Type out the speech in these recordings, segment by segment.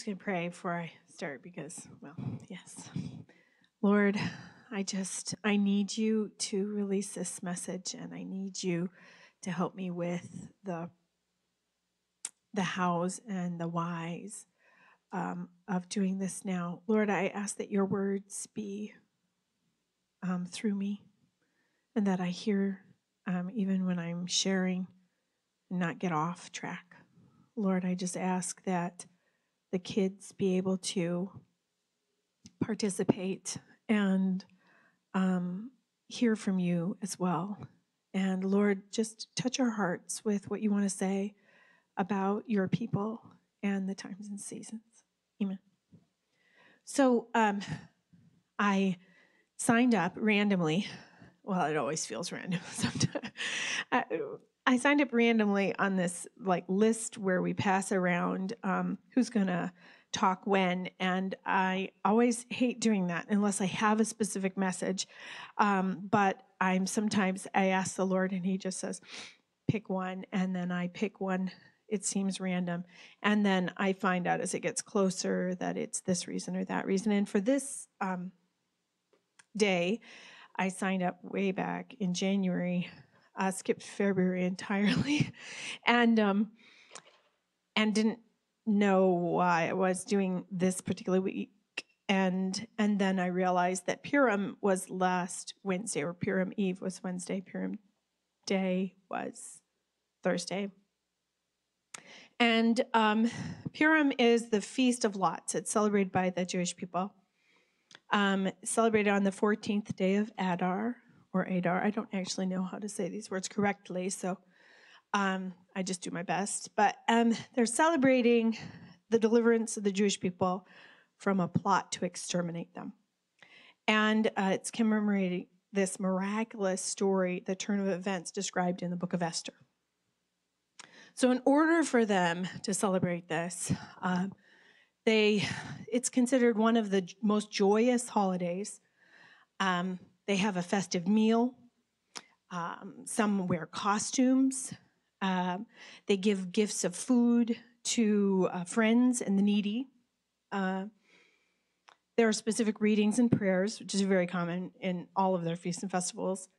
Going to pray before I start because, well, yes. Lord, I need you to release this message, and I need you to help me with the hows and the whys of doing this now. Lord, I ask that your words be through me, and that I hear even when I'm sharing and not get off track. Lord, I just ask that the kids be able to participate and hear from you as well. And Lord, just touch our hearts with what you want to say about your people and the times and seasons. Amen. So I signed up randomly. Well, it always feels random sometimes. I signed up randomly on this list where we pass around who's going to talk when, and I always hate doing that unless I have a specific message. But I ask the Lord, and He just says, pick one, and then I pick one. It seems random, and then I find out as it gets closer that it's this reason or that reason. And for this day, I signed up way back in January. Skipped February entirely, and didn't know why I was doing this particular week. And then I realized that Purim was last Wednesday, or Purim Eve was Wednesday. Purim Day was Thursday. And Purim is the Feast of Lots. It's celebrated by the Jewish people. Celebrated on the 14th day of Adar, or Adar. I don't actually know how to say these words correctly, so I just do my best. But they're celebrating the deliverance of the Jewish people from a plot to exterminate them. And it's commemorating this miraculous story, the turn of events described in the book of Esther. So in order for them to celebrate this, it's considered one of the most joyous holidays. They have a festive meal. Some wear costumes. They give gifts of food to friends and the needy. There are specific readings and prayers, which is very common in all of their feasts and festivals.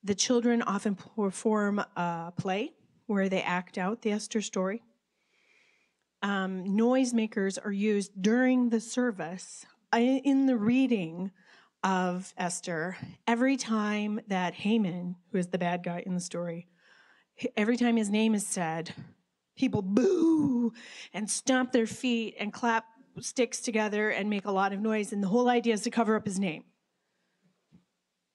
The children often perform a play where they act out the Esther story. Noisemakers are used during the service in the reading of Esther. Every time that Haman, who is the bad guy in the story, every time his name is said, people boo and stomp their feet and clap sticks together and make a lot of noise. And the whole idea is to cover up his name.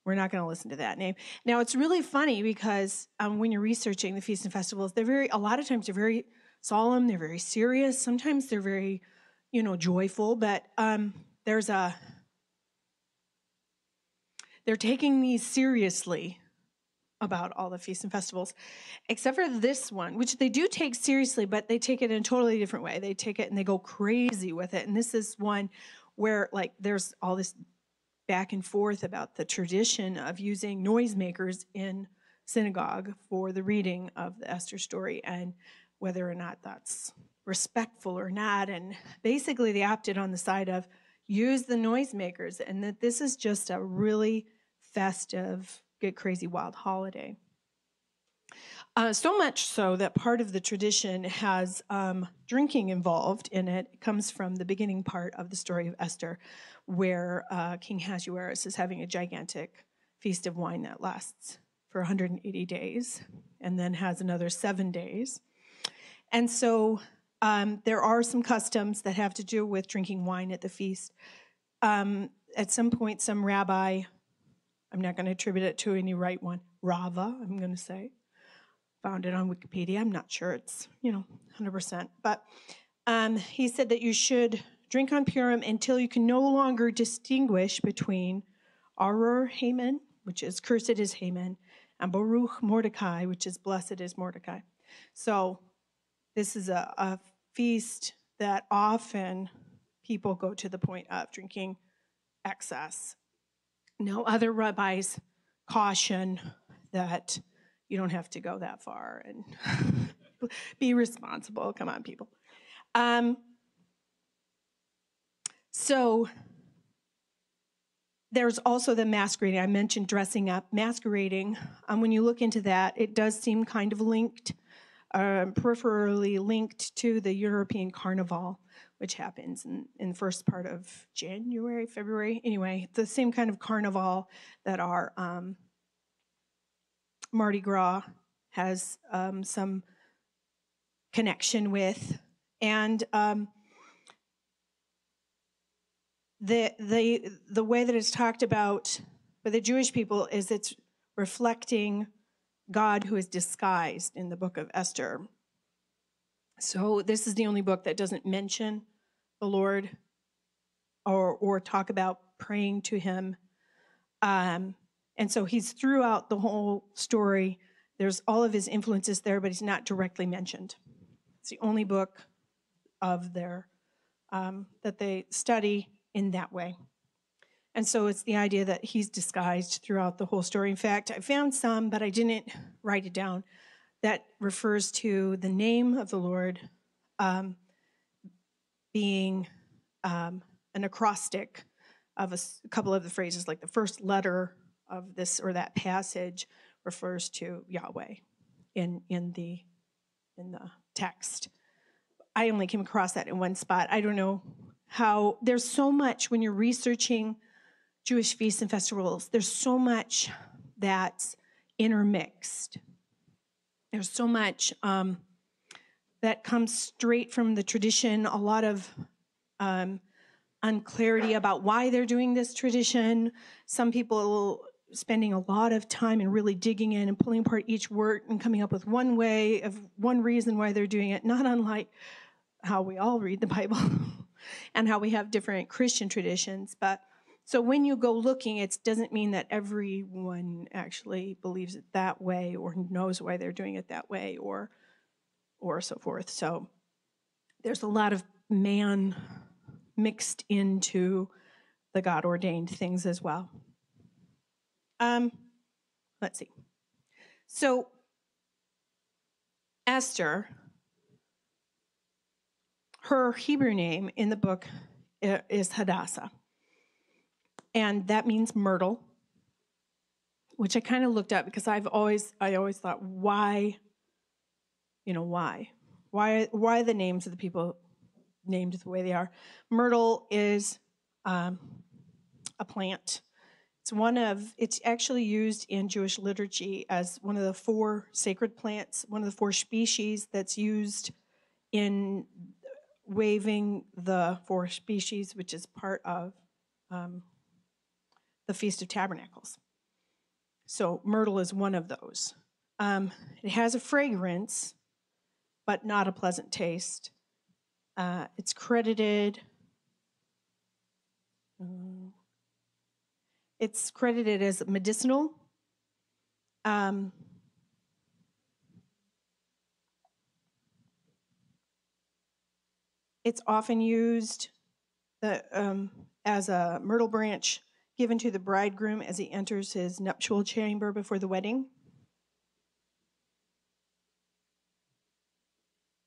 We're not going to listen to that name. Now, it's really funny because when you're researching the feasts and festivals, a lot of times they're very solemn, they're very serious. Sometimes they're very, joyful, but they're taking these seriously about all the feasts and festivals, except for this one, which they do take seriously, but they take it in a totally different way. They take it and they go crazy with it. And this is one where there's all this back and forth about the tradition of using noisemakers in synagogue for the reading of the Esther story and whether or not that's respectful or not. And basically they opted on the side of use the noisemakers, and that this is just a really festive, get crazy, wild holiday. So much so that part of the tradition has drinking involved in it. It comes from the beginning part of the story of Esther, where King Ahasuerus is having a gigantic feast of wine that lasts for 180 days and then has another 7 days. And so there are some customs that have to do with drinking wine at the feast. At some point, some rabbi, I'm not going to attribute it to any right one, Rava, I'm going to say, found it on Wikipedia. I'm not sure it's, 100%. But he said that you should drink on Purim until you can no longer distinguish between Arur Haman, which is cursed is Haman, and Baruch Mordecai, which is blessed is Mordecai. So this is a feast that often people go to the point of drinking excess. Now, other rabbis caution that you don't have to go that far and be responsible. Come on, people. So there's also the masquerading. I mentioned dressing up, masquerading. When you look into that, it does seem kind of linked, peripherally linked to the European Carnival, which happens in the first part of January, February. Anyway, the same kind of carnival that our Mardi Gras has some connection with. And the way that it's talked about for the Jewish people is it's reflecting God who is disguised in the book of Esther. So this is the only book that doesn't mention the Lord or talk about praying to him. And so he's throughout the whole story. There's all of his influences there, but he's not directly mentioned. It's the only book of their that they study in that way. And so it's the idea that he's disguised throughout the whole story. In fact, I found some, but I didn't write it down, that refers to the name of the Lord being an acrostic of a couple of the phrases, like the first letter of this or that passage refers to Yahweh in the text. I only came across that in one spot. I don't know how, there's so much when you're researching Jewish feasts and festivals, there's so much that's intermixed. There's so much that comes straight from the tradition, a lot of unclarity about why they're doing this tradition. Some people spending a lot of time and really digging in and pulling apart each word and coming up with one reason why they're doing it, not unlike how we all read the Bible and how we have different Christian traditions. But so when you go looking, it doesn't mean that everyone actually believes it that way or knows why they're doing it that way or so forth. So there's a lot of man mixed into the God-ordained things as well. Let's see. So Esther, her Hebrew name in the book is Hadassah. And that means myrtle, which I kind of looked up because I always thought, why the names of the people named the way they are. Myrtle is a plant. It's actually used in Jewish liturgy as one of the 4 sacred plants, one of the 4 species that's used in waving the 4 species, which is part of the Feast of Tabernacles. So myrtle is one of those. It has a fragrance, but not a pleasant taste. It's credited as medicinal. It's often used as a myrtle branch given to the bridegroom as he enters his nuptial chamber before the wedding.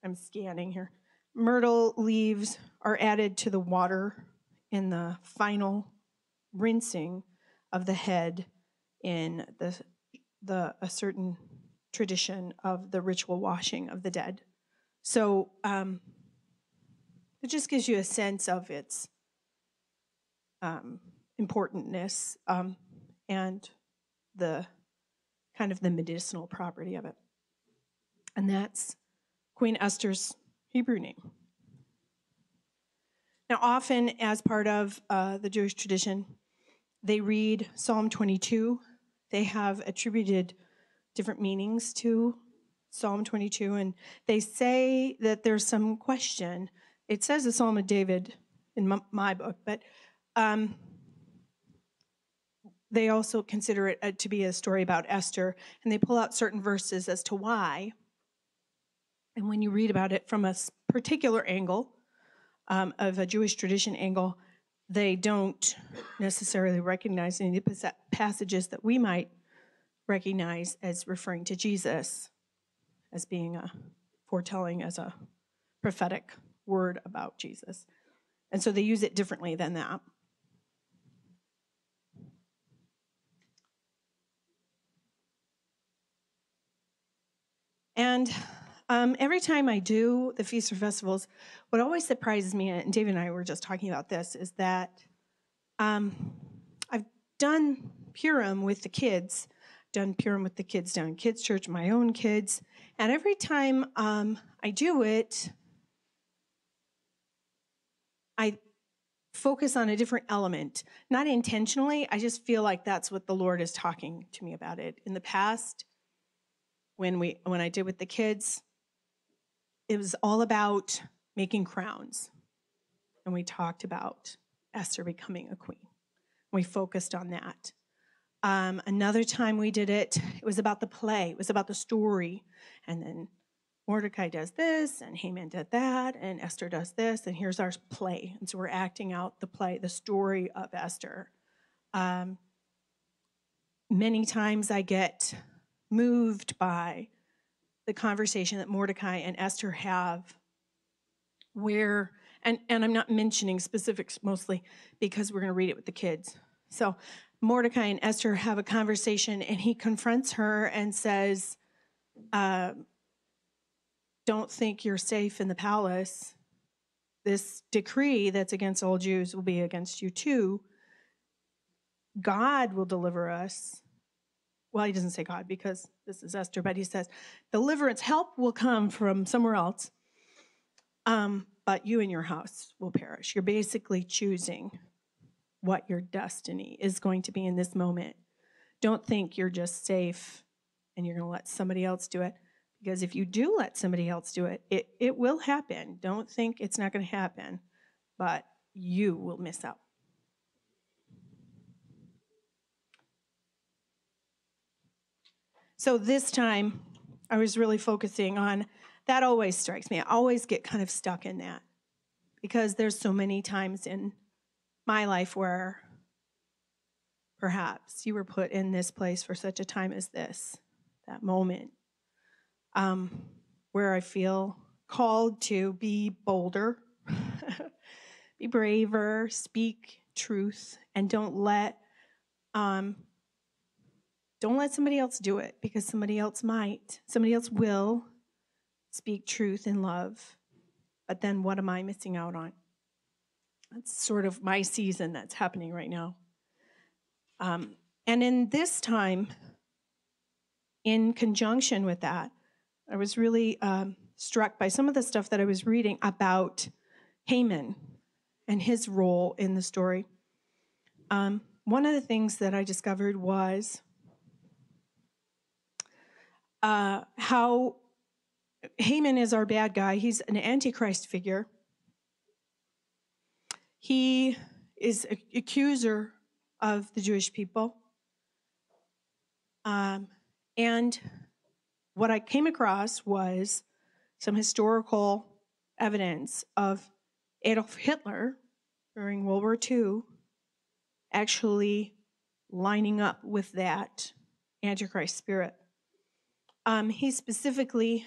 I'm scanning here. Myrtle leaves are added to the water in the final rinsing of the head in a certain tradition of the ritual washing of the dead. So it just gives you a sense of its importantness and the kind of the medicinal property of it. And that's Queen Esther's Hebrew name. Now, often as part of the Jewish tradition, they read Psalm 22. They have attributed different meanings to Psalm 22, and they say that there's some question. It says the Psalm of David in my book, but they also consider it to be a story about Esther, and they pull out certain verses as to why. And when you read about it from a particular angle, of a Jewish tradition angle, they don't necessarily recognize any of the passages that we might recognize as referring to Jesus, as being a foretelling, as a prophetic word about Jesus. And so they use it differently than that. And every time I do the Feasts or Festivals, what always surprises me, and David and I were just talking about this, is that I've done Purim with the kids, down in kids' church, my own kids, and every time I do it, I focus on a different element. Not intentionally, I just feel like that's what the Lord is talking to me about it. In the past, when I did with the kids, it was all about making crowns. And we talked about Esther becoming a queen. We focused on that. Another time we did it, it was about the play. It was about the story. And then Mordecai does this, and Haman did that, and Esther does this, and here's our play. And so we're acting out the play, the story of Esther. Many times I get moved by the conversation that Mordecai and Esther have where, and I'm not mentioning specifics mostly because we're going to read it with the kids. So Mordecai and Esther have a conversation, and he confronts her and says, don't think you're safe in the palace. This decree that's against all Jews will be against you too. God will deliver us. Well, he doesn't say God because this is Esther, but he says deliverance, help will come from somewhere else. But you and your house will perish. You're basically choosing what your destiny is going to be in this moment. Don't think you're just safe and you're going to let somebody else do it. Because if you do let somebody else do it, it will happen. Don't think it's not going to happen, but you will miss out. So this time, I was really focusing on, that always strikes me. I always get kind of stuck in that because there's so many times in my life where perhaps you were put in this place for such a time as this, that moment, where I feel called to be bolder, be braver, speak truth, and don't let somebody else do it because somebody else will speak truth in love. But then what am I missing out on? That's sort of my season that's happening right now. And in this time, in conjunction with that, I was really struck by some of the stuff that I was reading about Haman and his role in the story. One of the things that I discovered was how Haman is our bad guy. He's an antichrist figure. He is an accuser of the Jewish people. And what I came across was some historical evidence of Adolf Hitler during World War II actually lining up with that Antichrist spirit. He specifically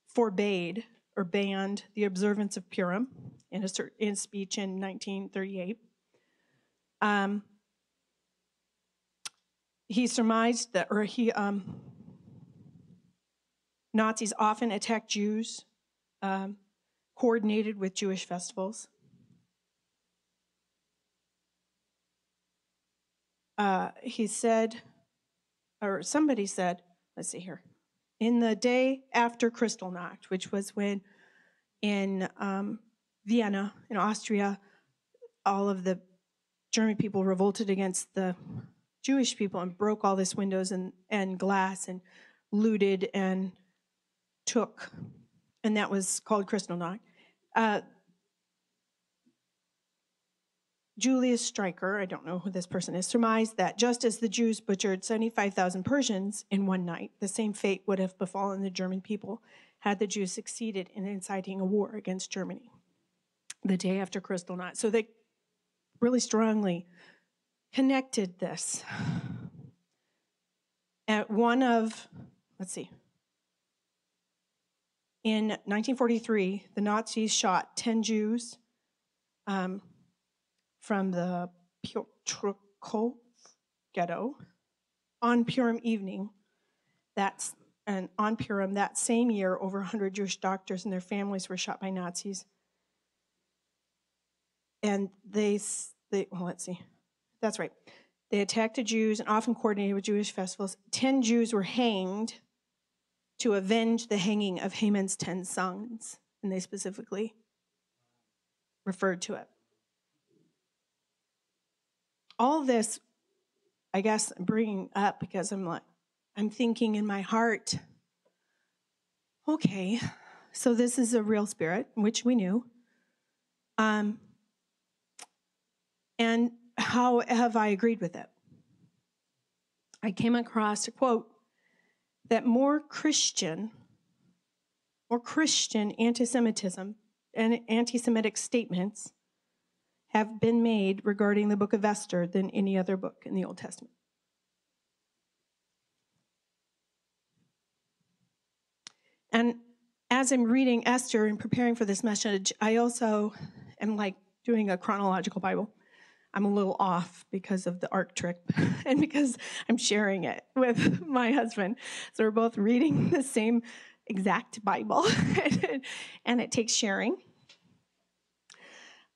forbade or banned the observance of Purim in a speech in 1938. He surmised that, Nazis often attacked Jews, coordinated with Jewish festivals. He said, or somebody said, let's see here, in the day after Kristallnacht, which was when in Vienna, in Austria, all of the German people revolted against the Jewish people and broke all this windows and glass and looted and took, and that was called Kristallnacht. Julius Streicher, I don't know who this person is, surmised that just as the Jews butchered 75,000 Persians in one night, the same fate would have befallen the German people had the Jews succeeded in inciting a war against Germany the day after Kristallnacht. So they really strongly connected this. At in 1943, the Nazis shot 10 Jews from the Piotrków ghetto on Purim evening. On Purim that same year, over 100 Jewish doctors and their families were shot by Nazis. And let's see. That's right. They attacked the Jews and often coordinated with Jewish festivals. 10 Jews were hanged to avenge the hanging of Haman's 10 sons, and they specifically referred to it. All this, I guess, I'm bringing up because I'm thinking in my heart, okay, so this is a real spirit, which we knew. And how have I agreed with it? I came across a quote that more Christian anti-Semitism and anti-Semitic statements have been made regarding the book of Esther than any other book in the Old Testament. And as I'm reading Esther and preparing for this message, I also am doing a chronological Bible. I'm a little off because of the Ark trip and because I'm sharing it with my husband. So we're both reading the same exact Bible, and it takes sharing.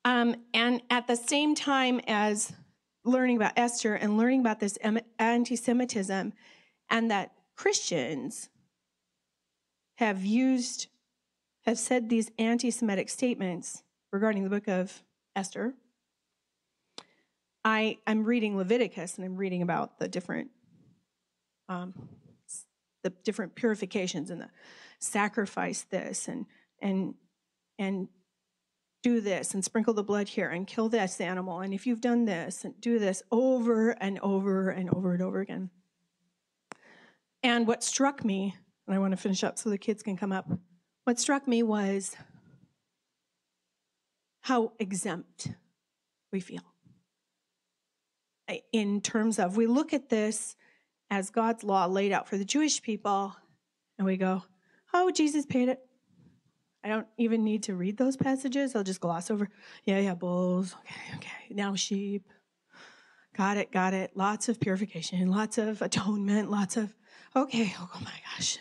And at the same time as learning about Esther and learning about this anti-Semitism, and that Christians have said these anti-Semitic statements regarding the book of Esther, I'm reading Leviticus, and I'm reading about the different purifications and the sacrifice this and do this and sprinkle the blood here and kill this animal. And if you've done this and do this over and over and over and over again. And what struck me, and I want to finish up so the kids can come up. What struck me was how exempt we feel. In terms of, we look at this as God's law laid out for the Jewish people, and we go, oh, Jesus paid it. I don't even need to read those passages. I'll just gloss over. Yeah, bulls. Okay. Now sheep. Got it. Lots of purification, lots of atonement, lots of, okay, oh my gosh.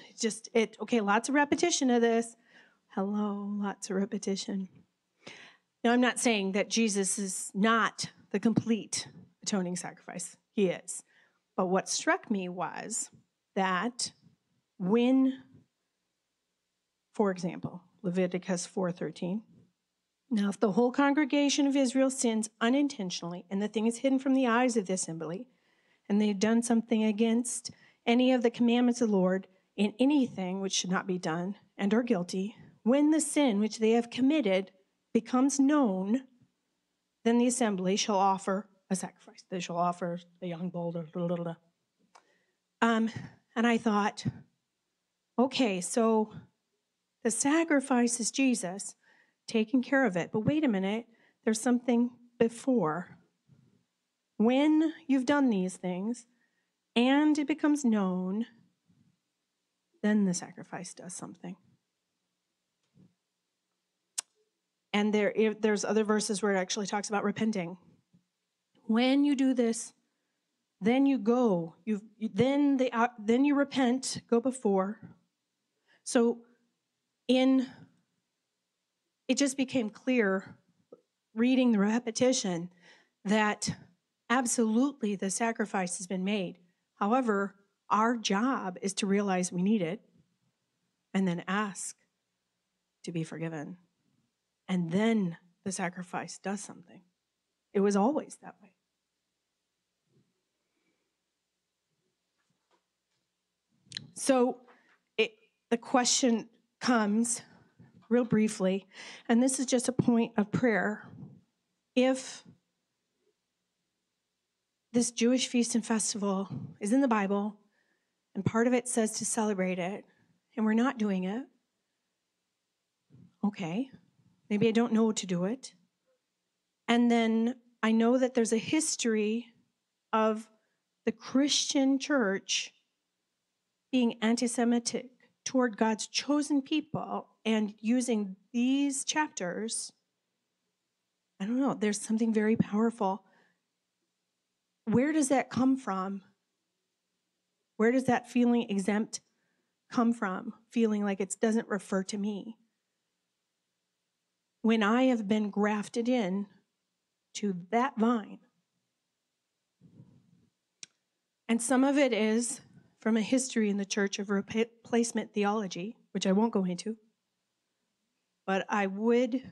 Lots of repetition of this. Hello, lots of repetition. Now, I'm not saying that Jesus is not the complete atoning sacrifice. He is. But what struck me was that when, for example, Leviticus 4:13, now if the whole congregation of Israel sins unintentionally, and the thing is hidden from the eyes of the assembly, and they've done something against any of the commandments of the Lord in anything which should not be done, and are guilty, when the sin which they have committed becomes known, then the assembly shall offer a sacrifice. They shall offer a young bull. And I thought, okay, so the sacrifice is Jesus taking care of it. But wait a minute, there's something before. When you've done these things and it becomes known, then the sacrifice does something. And there's other verses where it actually talks about repenting. When you do this, then you go. Then you repent. Go before. So it just became clear, reading the repetition, that absolutely the sacrifice has been made. However, our job is to realize we need it, and then ask to be forgiven. And then the sacrifice does something. It was always that way. So the question comes real briefly, and this is just a point of prayer. If this Jewish feast and festival is in the Bible, and part of it says to celebrate it, and we're not doing it, okay, maybe I don't know to do it. And then I know that there's a history of the Christian church being anti-Semitic toward God's chosen people and using these chapters I don't know, there's something very powerful. Where does that come from? Where does that feeling exempt come from? Feeling like it doesn't refer to me. When I have been grafted in to that vine. And some of it is from a history in the church of replacement theology, which I won't go into. But I would,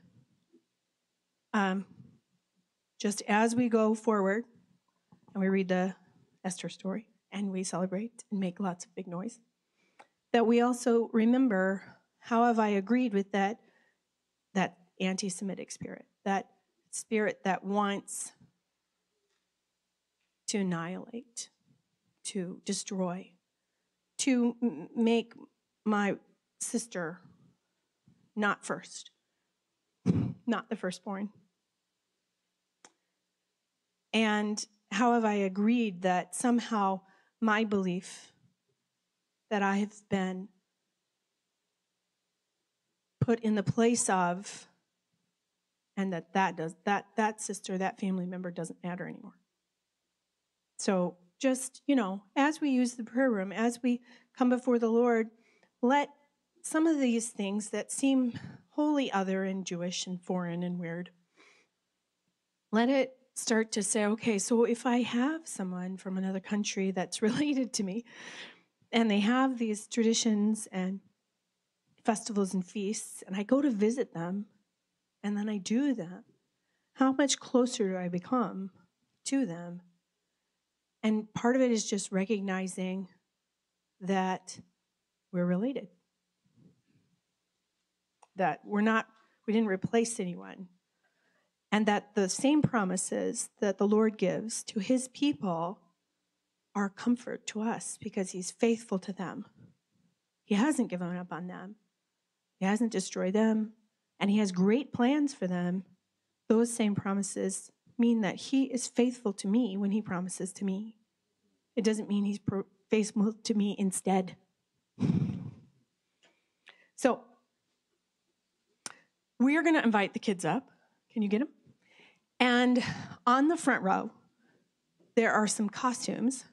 just as we go forward, and we read the Esther story, and we celebrate and make lots of big noise, that we also remember, how have I agreed with that anti-Semitic spirit, that spirit that wants to annihilate, to destroy, to make my sister not first, not the firstborn. And how have I agreed that somehow my belief that I have been put in the place of, and that sister, that family member doesn't matter anymore. So just, as we use the prayer room, as we come before the Lord, let some of these things that seem wholly other and Jewish and foreign and weird, let it start to say, okay, so if I have someone from another country that's related to me, and they have these traditions and festivals and feasts, and I go to visit them, and then I do them, how much closer do I become to them? And part of it is just recognizing that we're related, that we didn't replace anyone, and that the same promises that the Lord gives to his people are comfort to us because he's faithful to them. He hasn't given up on them. He hasn't destroyed them, and he has great plans for them. Those same promises mean that he is faithful to me when he promises to me. It doesn't mean he's faithful to me instead. So we are going to invite the kids up. Can you get them? And on the front row, there are some costumes.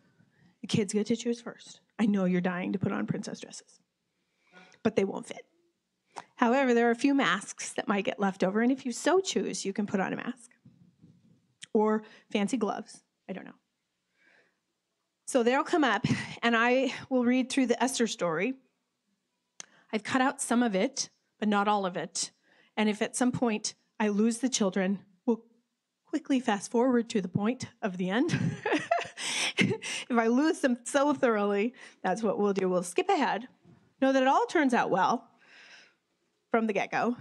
The kids get to choose first. I know you're dying to put on princess dresses, but they won't fit. However, there are a few masks that might get left over, and if you so choose, you can put on a mask or fancy gloves. I don't know. So they'll come up, and I will read through the Esther story. I've cut out some of it, but not all of it. And if at some point I lose the children, we'll quickly fast forward to the point of the end. If I lose them so thoroughly, that's what we'll do. We'll skip ahead. Know that it all turns out well from the get-go.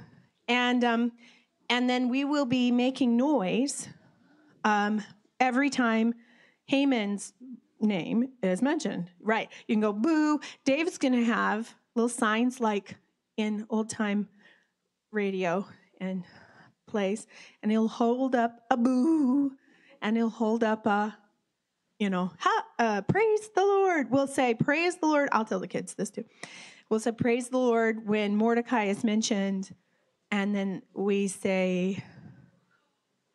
And then we will be making noise every time Haman's name is mentioned. Right. You can go, boo. Dave's going to have little signs like in old-time radio and plays, and he'll hold up a boo, and he'll hold up a, praise the Lord. We'll say, praise the Lord. I'll tell the kids this too. We'll say, praise the Lord when Mordecai is mentioned, and then we say,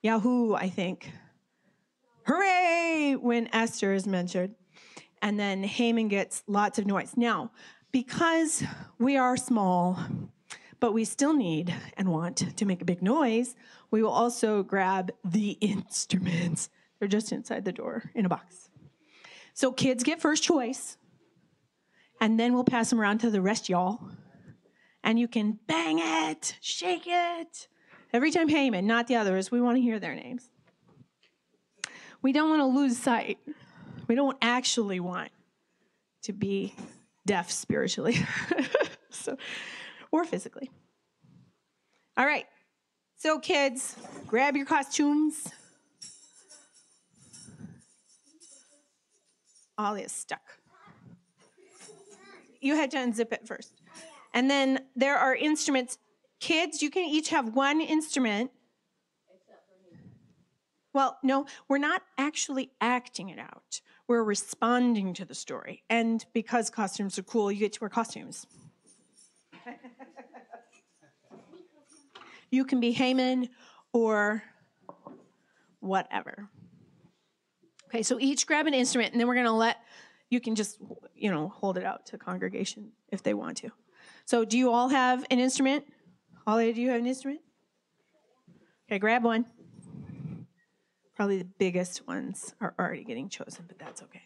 Yahoo, I think. Hooray, when Esther is mentioned. And then Haman gets lots of noise. Now, because we are small, but we still need and want to make a big noise, we will also grab the instruments. They're just inside the door in a box. So kids get first choice, and then we'll pass them around to the rest of y'all. And you can bang it, shake it. Every time Haman, not the others, we want to hear their names. We don't want to lose sight. We don't actually want to be deaf spiritually or physically. All right. So kids, grab your costumes. Ollie is stuck. You had to unzip it first. And then there are instruments. Kids, you can each have one instrument. Well, no, we're not actually acting it out. We're responding to the story. And because costumes are cool, you get to wear costumes. You can be Haman or whatever. Okay, so each grab an instrument, and then we're going to you can just, hold it out to congregation if they want to. So do you all have an instrument? Holly, do you have an instrument? Okay, grab one. Probably the biggest ones are already getting chosen, but that's okay.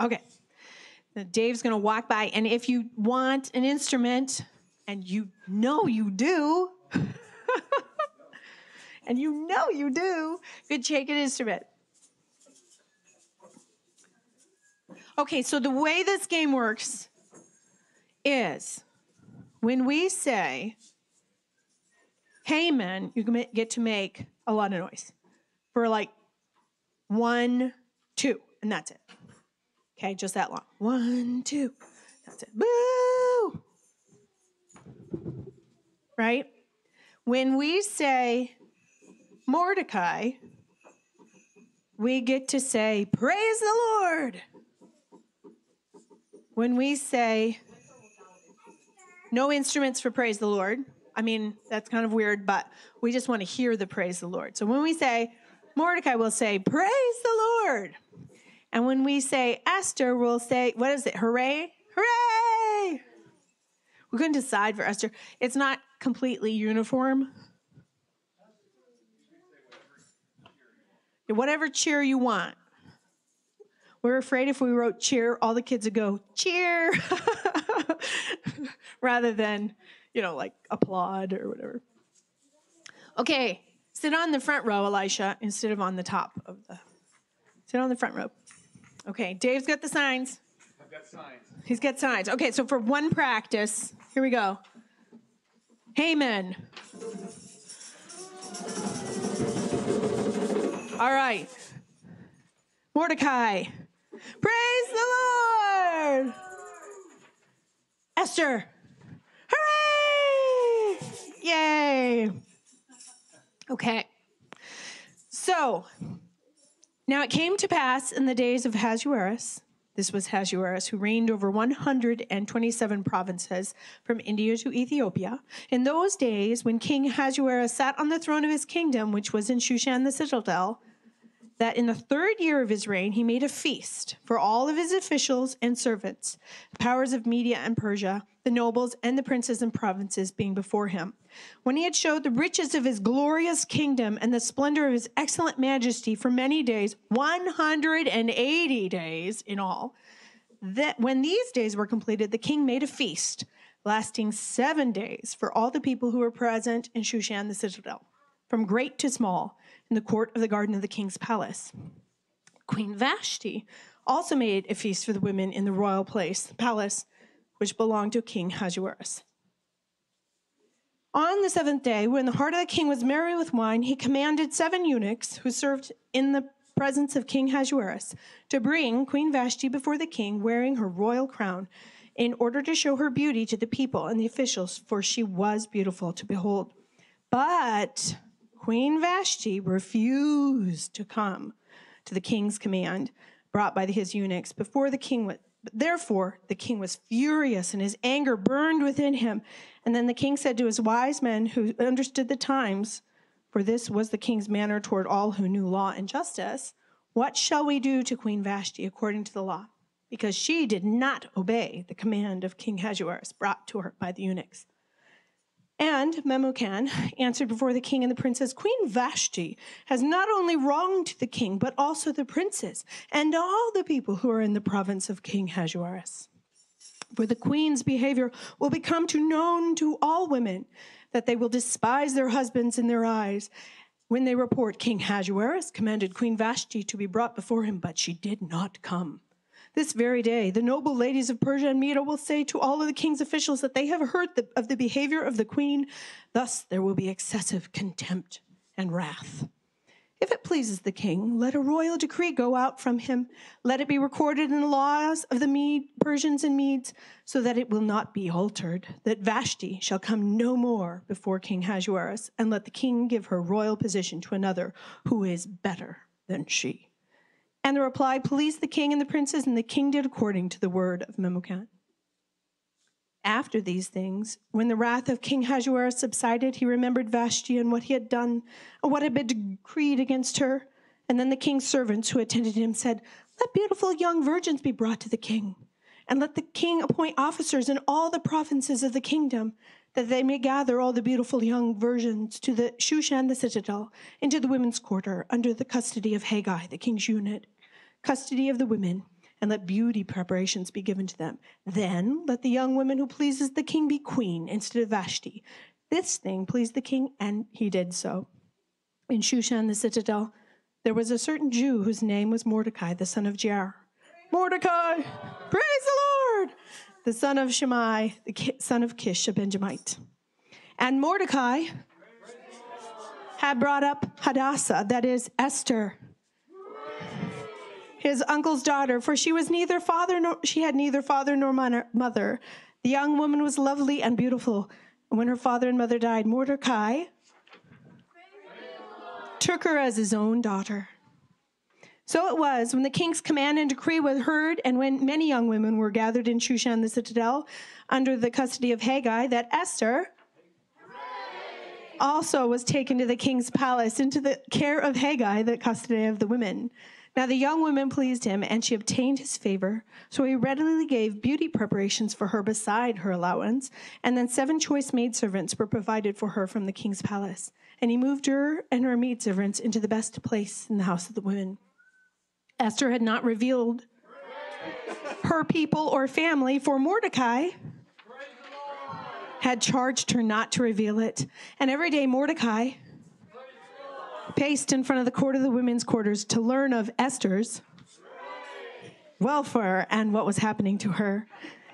Okay. Now Dave's going to walk by, and if you want an instrument, and you know you do, and you know you do, you take an instrument. Okay, so the way this game works is when we say, hey, men, you get to make a lot of noise for like 1, 2, and that's it. Okay, just that long. 1, 2, that's it. Boo! Right? When we say Mordecai, we get to say, praise the Lord. When we say no instruments for praise the Lord, I mean, that's kind of weird, but we just want to hear the praise the Lord. So when we say Mordecai, we'll say, praise the Lord. And when we say Esther, we'll say, what is it? Hooray? Hooray! We couldn't decide for Esther. It's not completely uniform. Whatever cheer you want. We're afraid if we wrote cheer, all the kids would go, cheer, rather than, like applaud or whatever. Okay, sit on the front row, Elisha, instead of on the top of sit on the front row. Okay, Dave's got the signs. I've got signs. He's got signs. Okay, so for one practice, here we go. Haman. All right. Mordecai. Praise the Lord. Esther. Hooray! Yay. Okay. So, now it came to pass in the days of Ahasuerus, this was Ahasuerus, who reigned over 127 provinces from India to Ethiopia. In those days, when King Ahasuerus sat on the throne of his kingdom, which was in Shushan the citadel, that in the 3rd year of his reign, he made a feast for all of his officials and servants, the powers of Media and Persia, the nobles and the princes and provinces being before him. When he had showed the riches of his glorious kingdom and the splendor of his excellent majesty for many days, 180 days in all, that when these days were completed, the king made a feast lasting 7 days for all the people who were present in Shushan the citadel, from great to small, in the court of the garden of the king's palace. Queen Vashti also made a feast for the women in the royal palace, which belonged to King Ahasuerus. On the 7th day, when the heart of the king was merry with wine, he commanded 7 eunuchs who served in the presence of King Ahasuerus to bring Queen Vashti before the king wearing her royal crown in order to show her beauty to the people and the officials, for she was beautiful to behold. But Queen Vashti refused to come to the king's command brought by his eunuchs before the king. Therefore, the king was furious and his anger burned within him. And then the king said to his wise men who understood the times, for this was the king's manner toward all who knew law and justice, what shall we do to Queen Vashti according to the law? Because she did not obey the command of King Ahasuerus brought to her by the eunuchs. And Memucan answered before the king and the princes, Queen Vashti has not only wronged the king, but also the princes and all the people who are in the province of King Ahasuerus. For the queen's behavior will become known to all women, that they will despise their husbands in their eyes. When they report, King Ahasuerus commanded Queen Vashti to be brought before him, but she did not come. This very day, the noble ladies of Persia and Media will say to all of the king's officials that they have heard of the behavior of the queen. Thus, there will be excessive contempt and wrath. If it pleases the king, let a royal decree go out from him. Let it be recorded in the laws of the Persians and Medes, so that it will not be altered, that Vashti shall come no more before King Ahasuerus, and let the king give her royal position to another who is better than she. And the reply pleased the king and the princes, and the king did according to the word of Memucan. After these things, when the wrath of King Ahasuerus subsided, he remembered Vashti and what he had done, and what had been decreed against her. And then the king's servants who attended him said, "Let beautiful young virgins be brought to the king, and let the king appoint officers in all the provinces of the kingdom, that they may gather all the beautiful young virgins to the Shushan the citadel, into the women's quarter, under the custody of Haggai, the king's eunuch, custody of the women, and let beauty preparations be given to them. Then let the young woman who pleases the king be queen instead of Vashti." This thing pleased the king, and he did so. In Shushan the citadel, there was a certain Jew whose name was Mordecai, the son of Jair. Mordecai, praise the Lord, the son of Shimei, the son of Kish, a Benjamite. And Mordecai had brought up Hadassah, that is Esther, his uncle's daughter, for she had neither father nor mother. The young woman was lovely and beautiful. And when her father and mother died, Mordecai took her as his own daughter. So it was, when the king's command and decree was heard, and when many young women were gathered in Shushan the citadel under the custody of Haggai, that Esther also was taken to the king's palace into the care of Haggai, the custody of the women. Now the young woman pleased him, and she obtained his favor. So he readily gave beauty preparations for her beside her allowance, and then 7 choice maidservants were provided for her from the king's palace. And he moved her and her maidservants into the best place in the house of the women. Esther had not revealed her people or family, for Mordecai had charged her not to reveal it. And every day Mordecai paced in front of the court of the women's quarters to learn of Esther's welfare and what was happening to her.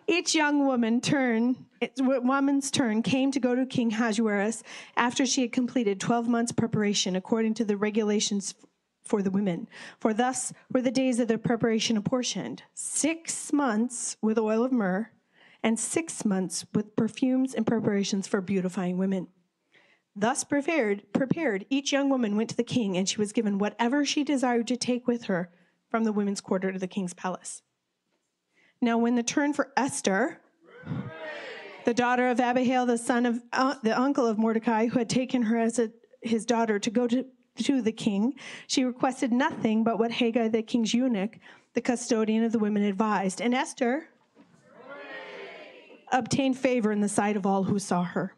Each young woman's turn came to go to King Ahasuerus after she had completed 12 months' preparation according to the regulations for the women. For thus were the days of their preparation apportioned: 6 months with oil of myrrh, and 6 months with perfumes and preparations for beautifying women. Thus prepared, each young woman went to the king, and she was given whatever she desired to take with her from the women's quarter to the king's palace. Now when the turn for Esther, the daughter of Abihail, the son of the uncle of Mordecai, who had taken her as his daughter to go to the king, she requested nothing but what Haggai, the king's eunuch, the custodian of the women, advised. And Esther obtained favor in the sight of all who saw her.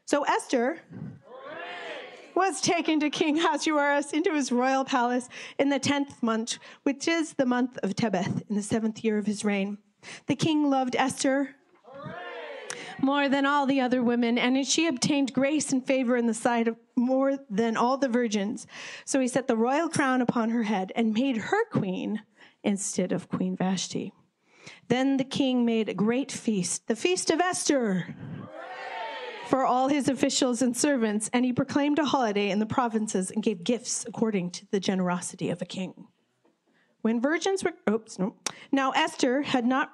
So Esther was taken to King Ahasuerus into his royal palace in the 10th month, which is the month of Tebeth, in the 7th year of his reign. The king loved Esther more than all the other women, and she obtained grace and favor in the sight of more than all the virgins. So he set the royal crown upon her head and made her queen instead of Queen Vashti. Then the king made a great feast, the feast of Esther, for all his officials and servants, and he proclaimed a holiday in the provinces and gave gifts according to the generosity of a king. When virgins were, now Esther had not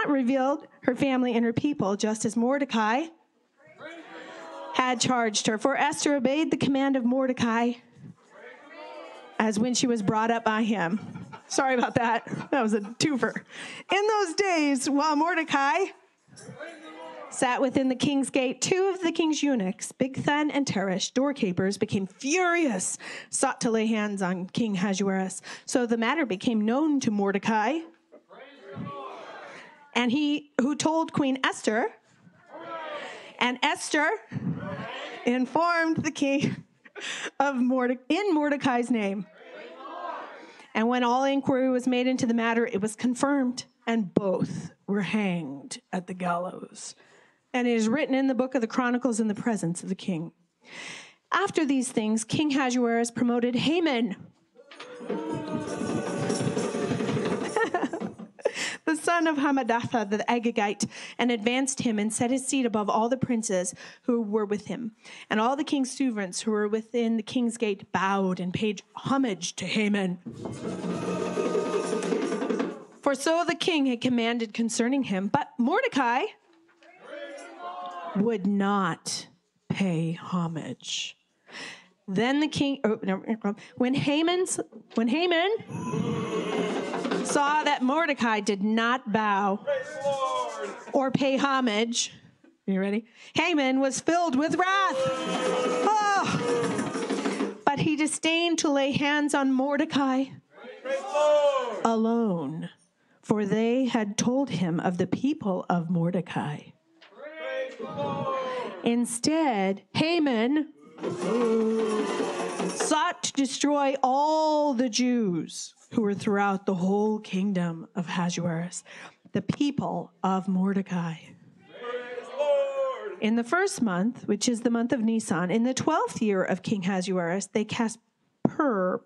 revealed her family and her people, just as Mordecai had charged her. For Esther obeyed the command of Mordecai as when she was brought up by him. Sorry about that. That was a twofer. In those days, while Mordecai sat within the king's gate, 2 of the king's eunuchs, Bigthan and Teresh, doorkeepers, became furious, sought to lay hands on King Ahasuerus. So the matter became known to Mordecai, and he who told Queen Esther, and Esther informed the king of in Mordecai's name. And when all inquiry was made into the matter, it was confirmed, and both were hanged at the gallows. And it is written in the book of the Chronicles in the presence of the king. After these things, King Ahasuerus promoted Haman, the son of Hammedatha, the Agagite, and advanced him and set his seat above all the princes who were with him. And all the king's servants who were within the king's gate bowed and paid homage to Haman. For so the king had commanded concerning him. But Mordecai would not pay homage. Then the king, when Haman saw that Mordecai did not bow or pay homage, you ready? Haman was filled with wrath. Oh! But that he disdained to lay hands on Mordecai alone, for they had told him of the people of Mordecai. Instead, Haman sought to destroy all the Jews who were throughout the whole kingdom of Ahasuerus, the people of Mordecai. In the first month, which is the month of Nisan, in the 12th year of King Ahasuerus, they cast pur,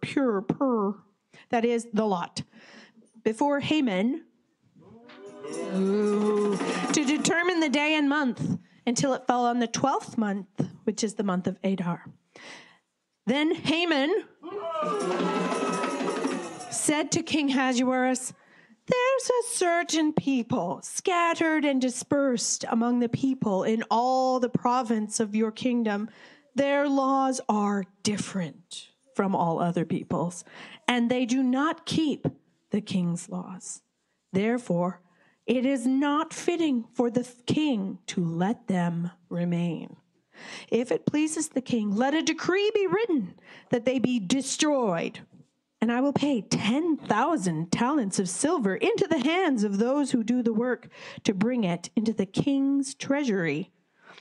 that is, the lot, before Haman to determine the day and month until it fell on the 12th month, which is the month of Adar. Then Haman said to King Ahasuerus, "There's a certain people scattered and dispersed among the people in all the province of your kingdom. Their laws are different from all other peoples, and they do not keep the king's laws. Therefore, it is not fitting for the king to let them remain. If it pleases the king, let a decree be written that they be destroyed, and I will pay 10,000 talents of silver into the hands of those who do the work to bring it into the king's treasury."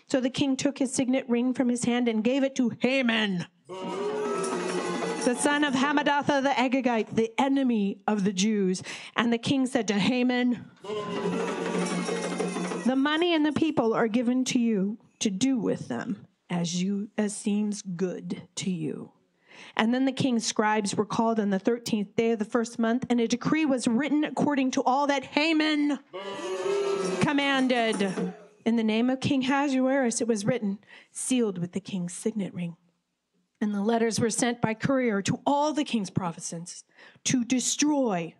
So the king took his signet ring from his hand and gave it to Haman, the son of Hammedatha the Agagite, the enemy of the Jews. And the king said to Haman, "The money and the people are given to you to do with them as seems good to you." And then the king's scribes were called on the 13th day of the first month, and a decree was written according to all that Haman commanded. In the name of King Ahasuerus it was written, sealed with the king's signet ring. And the letters were sent by courier to all the king's provinces to destroy,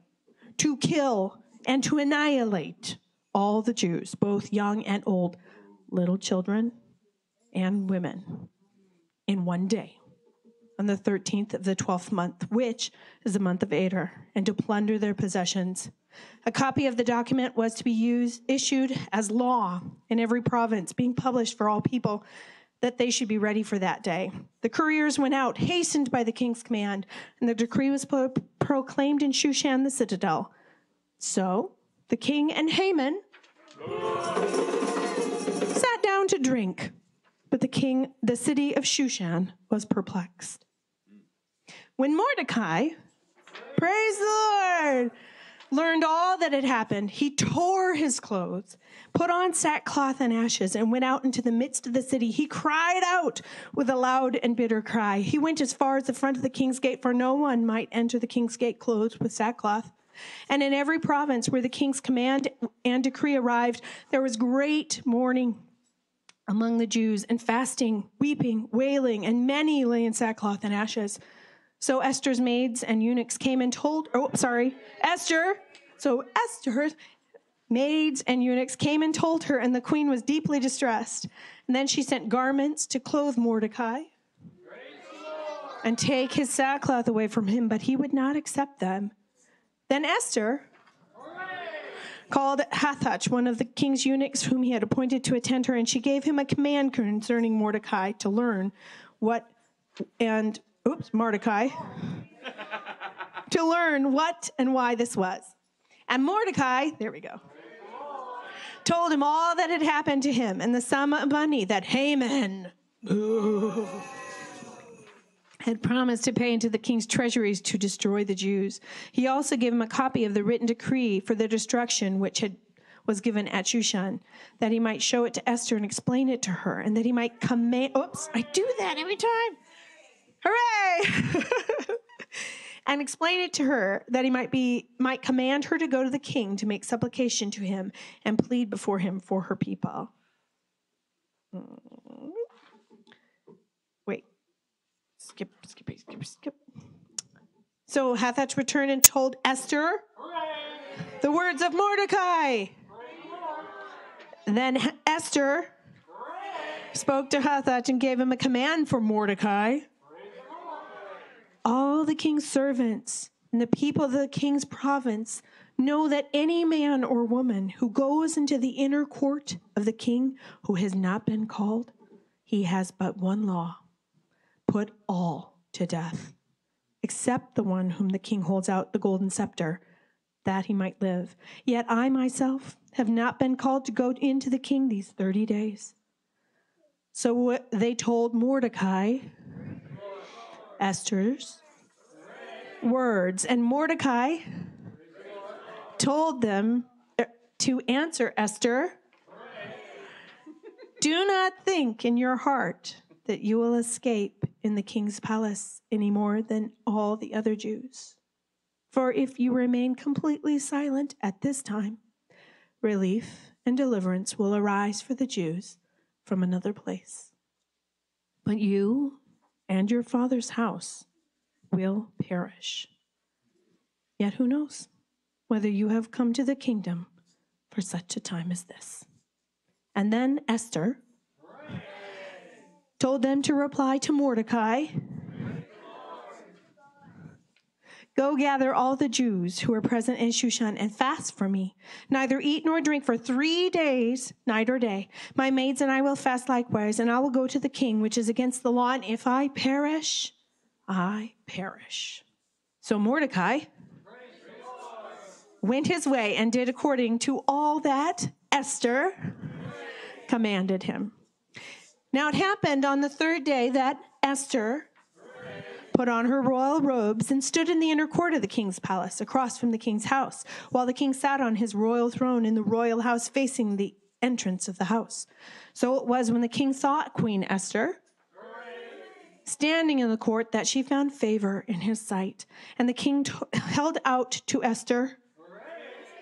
to kill, and to annihilate all the Jews, both young and old, little children and women, in one day, on the 13th of the 12th month, which is the month of Adar, and to plunder their possessions. A copy of the document was to be issued as law in every province, being published for all people, that they should be ready for that day. The couriers went out, hastened by the king's command, and the decree was proclaimed in Shushan the citadel. So the king and Haman sat down to drink, but the city of Shushan was perplexed. When Mordecai, praise the Lord, learned all that had happened, he tore his clothes, put on sackcloth and ashes, and went out into the midst of the city. He cried out with a loud and bitter cry. He went as far as the front of the king's gate, for no one might enter the king's gate clothed with sackcloth. And in every province where the king's command and decree arrived, there was great mourning among the Jews, and fasting, weeping, wailing, and many lay in sackcloth and ashes. So Esther's maids and eunuchs came and told, Esther's maids and eunuchs came and told her, and the queen was deeply distressed. And then she sent garments to clothe Mordecai and take his sackcloth away from him, but he would not accept them. Then Esther called Hathach, one of the king's eunuchs whom he had appointed to attend her, and she gave him a command concerning Mordecai to learn what and why this was. And Mordecai, told him all that had happened to him and the sum of money that Haman had promised to pay into the king's treasuries to destroy the Jews. He also gave him a copy of the written decree for their destruction, which was given at Shushan, that he might show it to Esther and explain it to her, and that he might command. I do that every time. Hooray! And explain it to her, that he might command her to go to the king to make supplication to him and plead before him for her people. Wait. Skip. So Hathach returned and told Esther the words of Mordecai. Then Esther spoke to Hathach and gave him a command for Mordecai. All the king's servants and the people of the king's province know that any man or woman who goes into the inner court of the king who has not been called, he has but one law: put all to death, except the one whom the king holds out the golden scepter, that he might live. Yet I myself have not been called to go into the king these 30 days. So they told Mordecai Esther's words, and Mordecai told them to answer Esther, do not think in your heart that you will escape in the king's palace any more than all the other Jews. For if you remain completely silent at this time, relief and deliverance will arise for the Jews from another place. But you and your father's house will perish. Yet who knows whether you have come to the kingdom for such a time as this. And then Esther told them to reply to Mordecai, go gather all the Jews who are present in Shushan and fast for me. Neither eat nor drink for 3 days, night or day. My maids and I will fast likewise, and I will go to the king, which is against the law, and if I perish, I perish. So Mordecai went his way and did according to all that Esther commanded him. Now it happened on the 3rd day that Esther put on her royal robes and stood in the inner court of the king's palace, across from the king's house, while the king sat on his royal throne in the royal house facing the entrance of the house. So it was when the king saw Queen Esther standing in the court that she found favor in his sight. And the king held out to Esther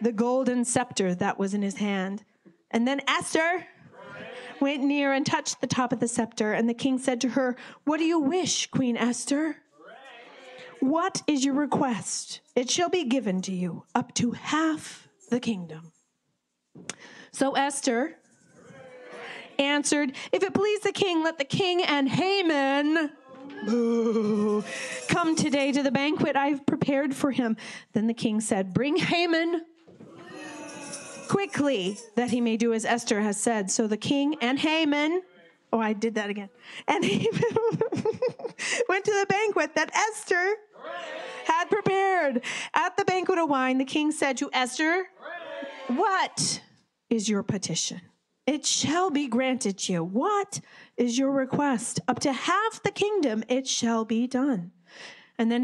the golden scepter that was in his hand. And then Esther went near and touched the top of the scepter. And the king said to her, what do you wish, Queen Esther? What is your request? It shall be given to you, up to half the kingdom. So Esther answered, if it please the king, let the king and Haman come today to the banquet I have prepared for him. Then the king said, bring Haman quickly, that he may do as Esther has said. So the king and Haman, and Haman went to the banquet that Esther had prepared. At the banquet of wine, the king said to Esther, what is your petition? It shall be granted you. What is your request? Up to half the kingdom, it shall be done. And then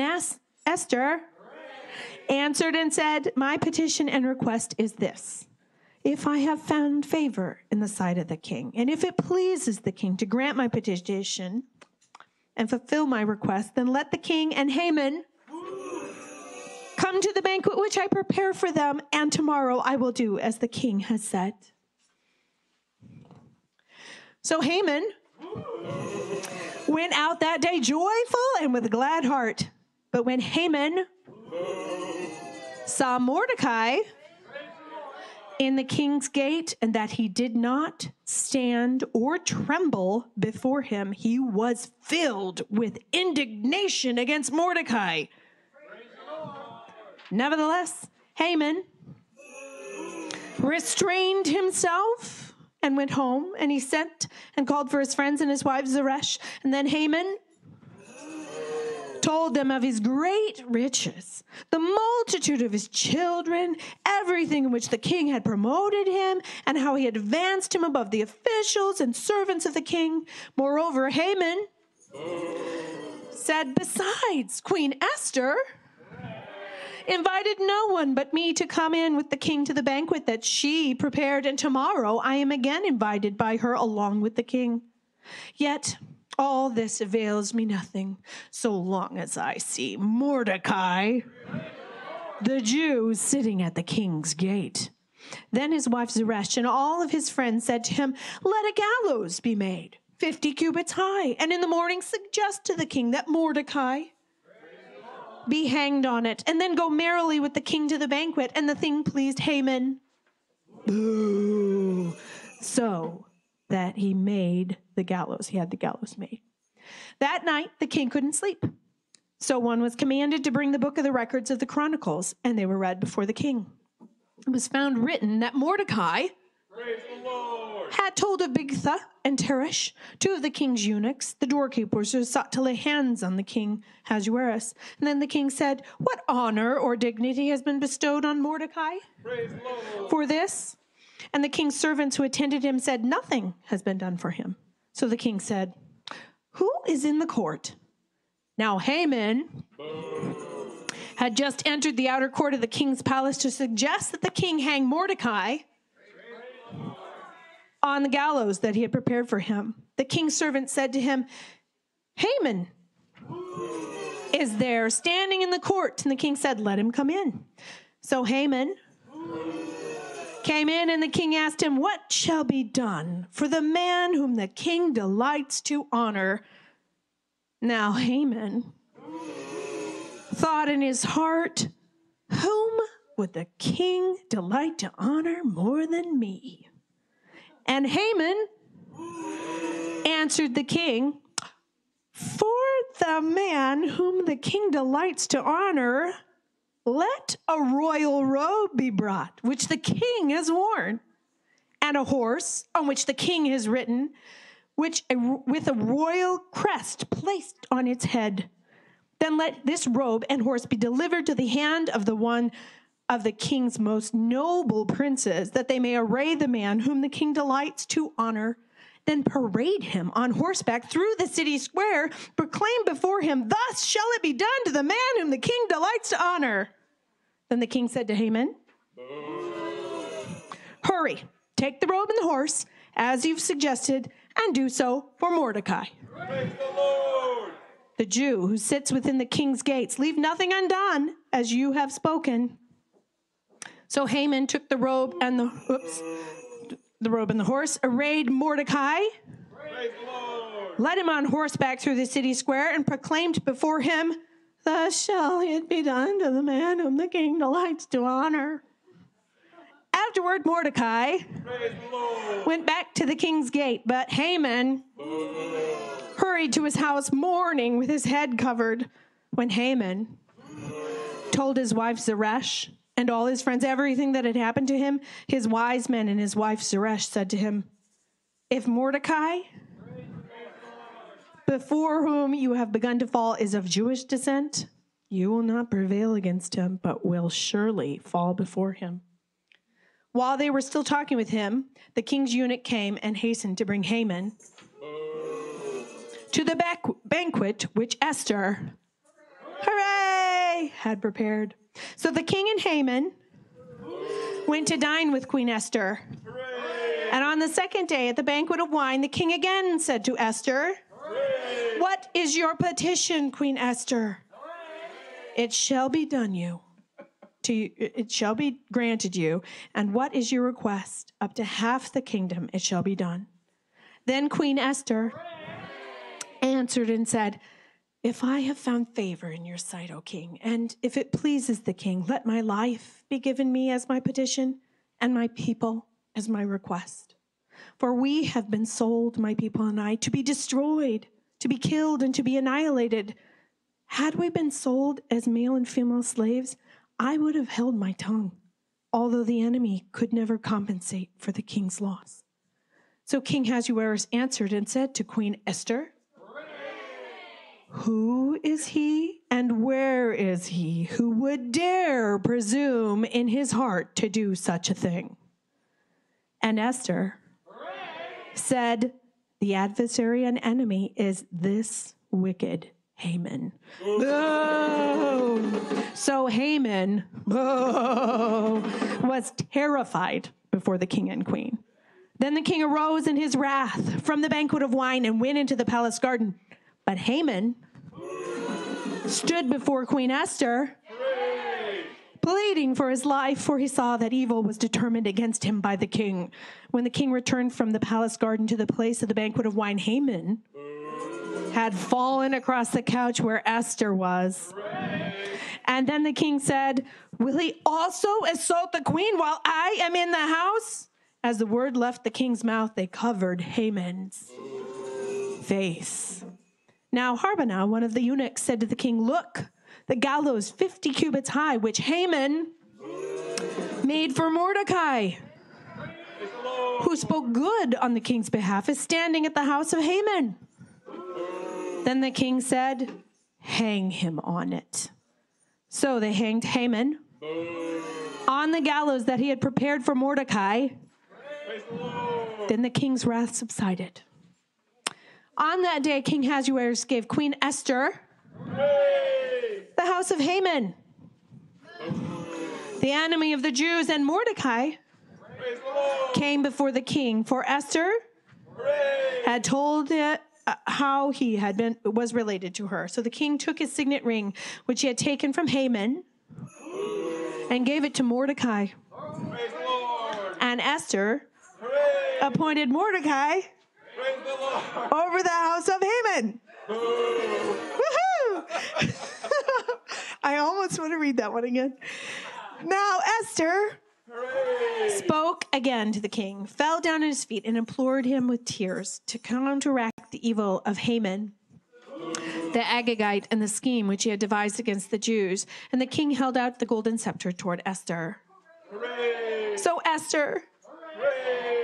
Esther answered and said, my petition and request is this. If I have found favor in the sight of the king, and if it pleases the king to grant my petition and fulfill my request, then let the king and Haman come to the banquet which I prepare for them, and tomorrow I will do as the king has said. So Haman went out that day joyful and with a glad heart. But when Haman saw Mordecai in the king's gate, and that he did not stand or tremble before him, he was filled with indignation against Mordecai. Nevertheless, Haman restrained himself and went home, and he sent and called for his friends and his wife Zeresh. And then Haman told them of his great riches, the multitude of his children, everything in which the king had promoted him, and how he had advanced him above the officials and servants of the king. Moreover, Haman said, besides, Queen Esther invited no one but me to come in with the king to the banquet that she prepared, and tomorrow I am again invited by her along with the king. Yet all this avails me nothing, so long as I see Mordecai, the Jew, sitting at the king's gate. Then his wife Zeresh and all of his friends said to him, let a gallows be made, 50 cubits high, and in the morning suggest to the king that Mordecai be hanged on it, and then go merrily with the king to the banquet. And the thing pleased Haman. Boo. So that he made the gallows. He had the gallows made. That night, the king couldn't sleep. So one was commanded to bring the book of the records of the Chronicles, and they were read before the king. It was found written that Mordecai, praise the Lord, had told of Bigtha and Teresh, two of the king's eunuchs, the doorkeepers who sought to lay hands on the king Ahasuerus. And then the king said, what honor or dignity has been bestowed on Mordecai for this? And the king's servants who attended him said, nothing has been done for him. So the king said, who is in the court? Now Haman had just entered the outer court of the king's palace to suggest that the king hang Mordecai on the gallows that he had prepared for him. The king's servant said to him, Haman is there standing in the court. And the king said, let him come in. So Haman came in, and the king asked him, what shall be done for the man whom the king delights to honor? Now Haman thought in his heart, whom would the king delight to honor more than me? And Haman answered the king, for the man whom the king delights to honor, let a royal robe be brought, which the king has worn, and a horse on which the king has ridden, with a royal crest placed on its head. Then let this robe and horse be delivered to the hand of the one of the king's most noble princes, that they may array the man whom the king delights to honor, then parade him on horseback through the city square, proclaim before him, thus shall it be done to the man whom the king delights to honor. Then the king said to Haman, hurry, take the robe and the horse, as you've suggested, and do so for Mordecai. Praise the Lord. The Jew who sits within the king's gates, leave nothing undone, as you have spoken. So Haman took the robe and the horse, arrayed Mordecai, Praise the Lord. led him on horseback through the city square, and proclaimed before him, thus shall it be done to the man whom the king delights to honor. Afterward, Mordecai went back to the king's gate, but Haman hurried to his house mourning with his head covered. When Haman told his wife Zeresh and all his friends everything that had happened to him, his wise men and his wife Zeresh said to him, if Mordecai, before whom you have begun to fall, is of Jewish descent, you will not prevail against him, but will surely fall before him. While they were still talking with him, the king's eunuch came and hastened to bring Haman to the banquet which Esther, hooray, had prepared. So the king and Haman went to dine with Queen Esther. Hooray. And on the second day at the banquet of wine, the king again said to Esther, Hooray. what is your petition, Queen Esther? It shall be done you. It shall be granted you. And what is your request? Up to half the kingdom it shall be done. Then Queen Esther answered and said, if I have found favor in your sight, O king, and if it pleases the king, let my life be given me as my petition, and my people as my request. For we have been sold, my people and I, to be destroyed, to be killed, and to be annihilated. Had we been sold as male and female slaves, I would have held my tongue, although the enemy could never compensate for the king's loss. So King Ahasuerus answered and said to Queen Esther, who is he and where is he who would dare presume in his heart to do such a thing? And Esther said, the adversary and enemy is this wicked Haman. So Haman was terrified before the king and queen. Then the king arose in his wrath from the banquet of wine and went into the palace garden. But Haman stood before Queen Esther, pleading for his life, for he saw that evil was determined against him by the king. When the king returned from the palace garden to the place of the banquet of wine, Haman had fallen across the couch where Esther was. And then the king said, will he also assault the queen while I am in the house? As the word left the king's mouth, they covered Haman's face. Now Harbonah, one of the eunuchs, said to the king, look, the gallows 50 cubits high, which Haman made for Mordecai. Praise the Lord. who spoke good on the king's behalf, is standing at the house of Haman. Then the king said, hang him on it. So they hanged Haman on the gallows that he had prepared for Mordecai. Praise the Lord. Then the king's wrath subsided. On that day, King Ahasuerus gave Queen Esther Praise. the house of Haman, the enemy of the Jews, and Mordecai Praise the Lord. came before the king, for Esther Praise. had told it how he was related to her. So the king took his signet ring, which he had taken from Haman, and gave it to Mordecai. Praise the Lord. And Esther Praise. appointed Mordecai Praise the Lord. over the house of Haman. Woohoo! I almost want to read that one again. Now Esther Praise. spoke again to the king, fell down at his feet, and implored him with tears to counteract the evil of Haman, the Agagite, and the scheme which he had devised against the Jews. And the king held out the golden scepter toward Esther. Praise. So Esther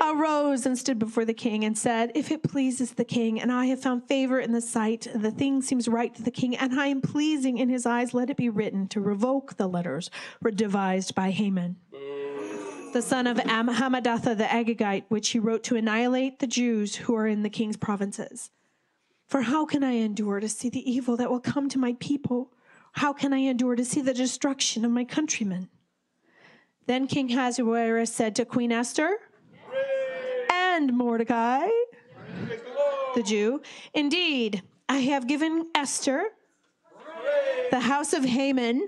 arose and stood before the king and said, if it pleases the king, and I have found favor in the sight, the thing seems right to the king, and I am pleasing in his eyes, let it be written to revoke the letters were devised by Haman, the son of Hammedatha the Agagite, which he wrote to annihilate the Jews who are in the king's provinces. For how can I endure to see the evil that will come to my people? How can I endure to see the destruction of my countrymen? Then King Ahasuerus said to Queen Esther and Mordecai, Praise the Lord. the Jew, indeed, I have given Esther the house of Haman,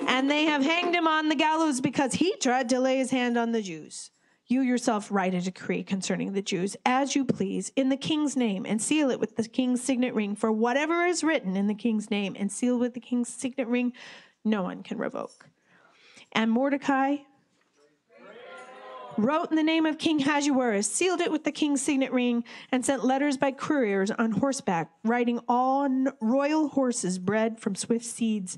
and they have hanged him on the gallows because he tried to lay his hand on the Jews. You yourself write a decree concerning the Jews as you please in the king's name, and seal it with the king's signet ring. For whatever is written in the king's name and sealed with the king's signet ring, no one can revoke. And Mordecai wrote in the name of King Ahasuerus, sealed it with the king's signet ring, and sent letters by couriers on horseback, riding on royal horses bred from swift steeds.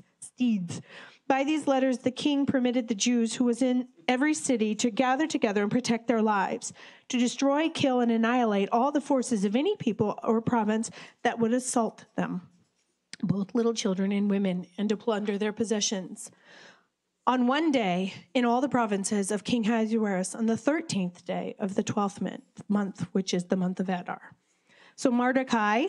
By these letters, the king permitted the Jews who was in every city to gather together and protect their lives, to destroy, kill, and annihilate all the forces of any people or province that would assault them, both little children and women, and to plunder their possessions. On one day, in all the provinces of King Ahasuerus, on the 13th day of the 12th month, which is the month of Adar. So Mordecai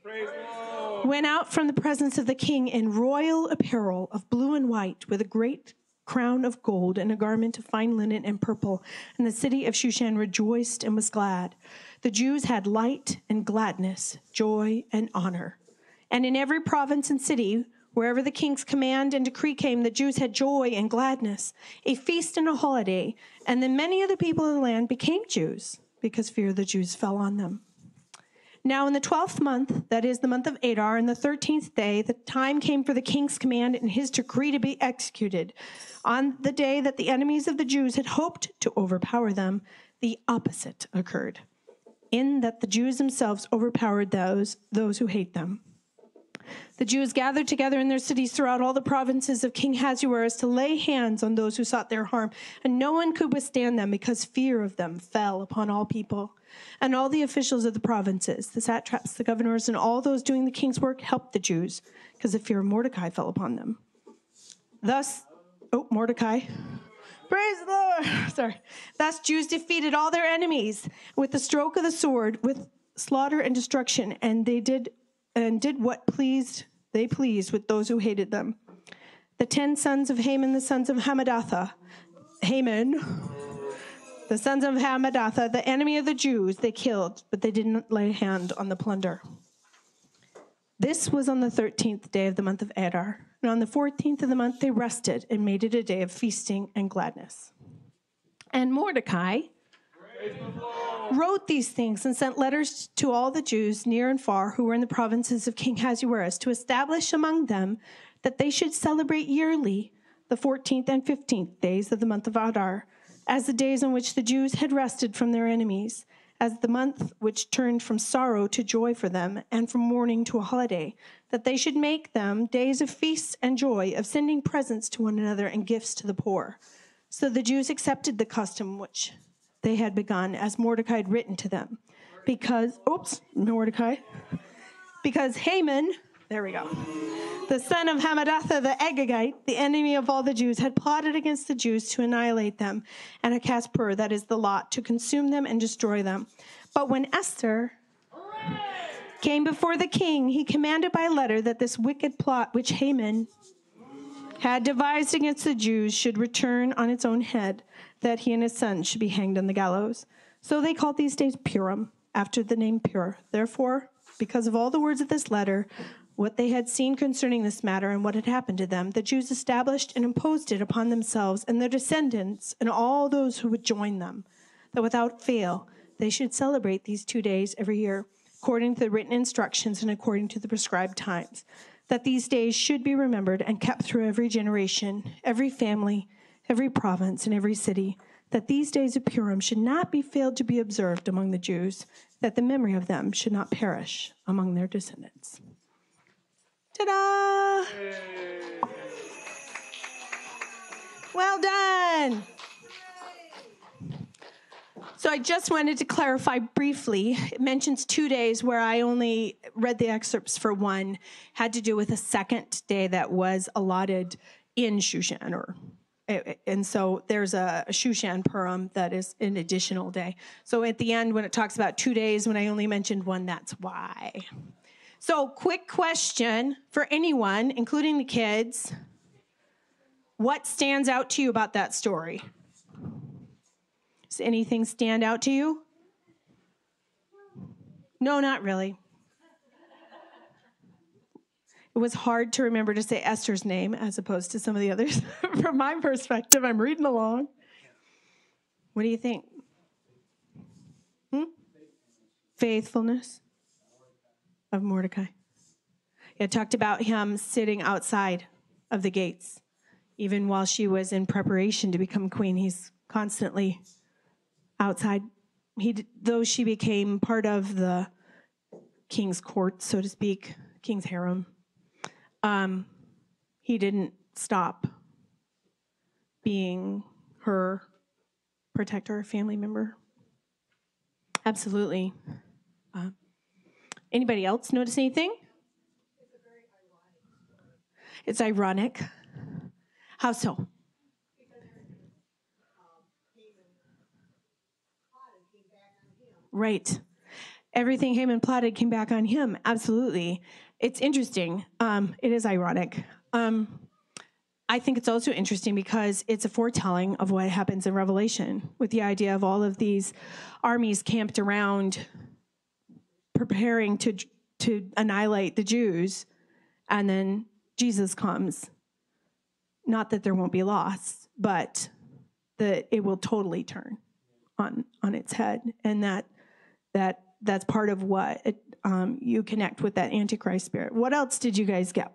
Praise the Lord. went out from the presence of the king in royal apparel of blue and white, with a great crown of gold and a garment of fine linen and purple. And the city of Shushan rejoiced and was glad. The Jews had light and gladness, joy and honor. And in every province and city, wherever the king's command and decree came, the Jews had joy and gladness, a feast and a holiday. And then many of the people of the land became Jews, because fear of the Jews fell on them. Now in the 12th month, that is the month of Adar, and the 13th day, the time came for the king's command and his decree to be executed. On the day that the enemies of the Jews had hoped to overpower them, the opposite occurred, in that the Jews themselves overpowered those who hate them. The Jews gathered together in their cities throughout all the provinces of King Ahasuerus to lay hands on those who sought their harm, and no one could withstand them because fear of them fell upon all people. And all the officials of the provinces, the satraps, the governors, and all those doing the king's work helped the Jews because the fear of Mordecai fell upon them. Mordecai. Praise the Lord. Sorry. Thus Jews defeated all their enemies with the stroke of the sword, with slaughter and destruction, and they did what they pleased with those who hated them. The 10 sons of Haman, the sons of Hammedatha, the sons of Hammedatha, the enemy of the Jews, they killed, but they didn't lay hand on the plunder. This was on the 13th day of the month of Adar, and on the 14th of the month they rested and made it a day of feasting and gladness. And Mordecai wrote these things and sent letters to all the Jews near and far who were in the provinces of King Ahasuerus to establish among them that they should celebrate yearly the 14th and 15th days of the month of Adar, as the days on which the Jews had rested from their enemies, as the month which turned from sorrow to joy for them, and from mourning to a holiday, that they should make them days of feasts and joy, of sending presents to one another and gifts to the poor. So the Jews accepted the custom which they had begun, as Mordecai had written to them, because Haman, there we go, the son of Hammedatha the Agagite, the enemy of all the Jews, had plotted against the Jews to annihilate them, and a Pur, that is the lot, to consume them and destroy them. But when Esther came before the king, he commanded by letter that this wicked plot which Haman had devised against the Jews should return on its own head, that he and his sons should be hanged on the gallows. So they called these days Purim, after the name Pur. Therefore, because of all the words of this letter, what they had seen concerning this matter and what had happened to them, the Jews established and imposed it upon themselves and their descendants and all those who would join them, that without fail they should celebrate these 2 days every year, according to the written instructions and according to the prescribed times, that these days should be remembered and kept through every generation, every family, every province, and every city, that these days of Purim should not be failed to be observed among the Jews, that the memory of them should not perish among their descendants. Ta-da! Well done. So I just wanted to clarify briefly. It mentions 2 days where I only read the excerpts for one, had to do with a second day that was allotted in Shushan, and so there's a Shushan Purim that is an additional day. So at the end, when it talks about 2 days, when I only mentioned one, that's why. So quick question for anyone, including the kids. What stands out to you about that story? Does anything stand out to you? No, not really. It was hard to remember to say Esther's name as opposed to some of the others. From my perspective, I'm reading along. What do you think? Faithfulness of Mordecai. It talked about him sitting outside of the gates. Even while she was in preparation to become queen, he's constantly outside. Though she became part of the king's court, so to speak, king's harem, he didn't stop being her protector, family member. Absolutely. Anybody else notice anything? It's ironic. How so? Right. Everything Haman plotted came back on him. Absolutely. It's interesting. It is ironic. I think it's also interesting because it's a foretelling of what happens in Revelation, with the idea of all of these armies camped around preparing to annihilate the Jews, and then Jesus comes. Not that there won't be loss, but that it will totally turn on its head, and that's part of what you connect with that Antichrist spirit. What else did you guys get?